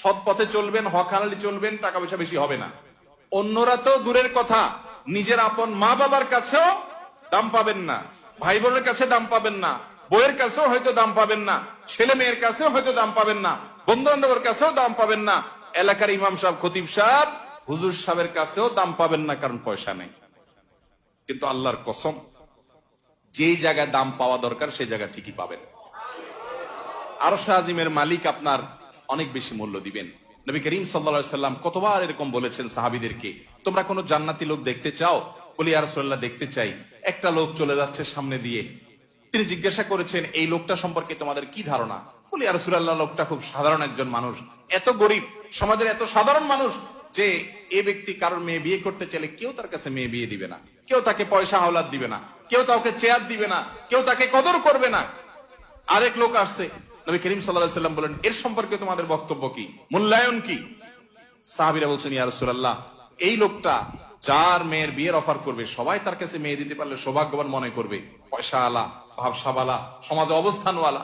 সৎ পথে চলবেন, হক হালালি চলবেন, টাকা পয়সা বেশি হবে না। অন্যরা তো দূরের কথা, নিজের আপন মা বাবার কাছেও দাম পাবেন না, ভাই বোনের কাছে দাম পাবেন না, বইয়ের কাছেও হয়তো দাম পাবেন না, ছেলে মেয়ের কাছেও হয়তো দাম পাবেন না, বন্ধু বান্ধবের কাছেও দাম পাবেন না, এলাকার ইমাম সাহেব, খতিব সাহেব, হুজুর সাহেবের কাছেও দাম পাবেন না, কারণ পয়সা নেই। কিন্তু আল্লাহর কসম, যেই জায়গায় দাম পাওয়া দরকার সেই জায়গা ঠিকই পাবেন। আরশ আজিমের মালিক আপনার অনেক বেশি মূল্য দিবেন। নবী করিম সাল্লাল্লাহু আলাইহি সাল্লাম কতবার এরকম বলেছেন সাহাবীদেরকে, তোমরা কোন জান্নাতি লোক দেখতে চাও? বলি ইয়া রাসূলুল্লাহ, দেখতে চাই। একটা লোক চলে যাচ্ছে সামনে দিয়ে, তিনি জিজ্ঞাসা করেছেন, এই লোকটা সম্পর্কে তোমাদের কি ধারণা? বলি ইয়া রাসূলুল্লাহ, লোকটা খুব সাধারণ একজন মানুষ, এত গরিব, সমাজের এত সাধারণ মানুষ যে এই ব্যক্তি কারোর মেয়ে বিয়ে করতে চাইলে কেউ তার কাছে মেয়ে বিয়ে দিবে না, কেউ তাকে পয়সা হাওলাত দিবে না, কেউ তাকে চেয়ার দিবে না, কেউ তাকে কদর করবে না। আরেক লোক আসছে, নবী করিম সাল্লাল্লাহু আলাইহি সাল্লাম বলেন, এর সম্পর্কে তোমাদের বক্তব্য কি, মূল্যায়ন কি? সাহাবীরা বলছেন, ইয়া রাসূলুল্লাহ, এই লোকটা যার মেয়ের বিয়ের অফার করবে, সবাই তার কাছে মেয়ে দিতে পারলে সৌভাগ্যবান মনে করবে, পয়সা আলা, ভাবসাবালা, সমাজে অবস্থানওয়ালা।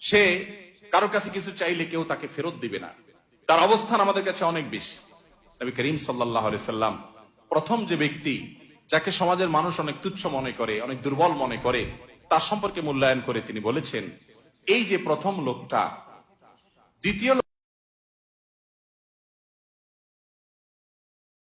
সে কারো কাছে কিছু চাইলে কেউ তাকে ফেরত দিবে না, তার অবস্থান আমাদের কাছে অনেক বেশি। নবী করিম সাল্লাল্লাহু আলাইহি সাল্লাম প্রথম যে ব্যক্তি যাকে সমাজের মানুষ অনেক তুচ্ছ মনে করে, অনেক দুর্বল মনে করে, তার সম্পর্কে মূল্যায়ন করে তিনি বলেছেন, এই যে প্রথম লোকটা, দ্বিতীয়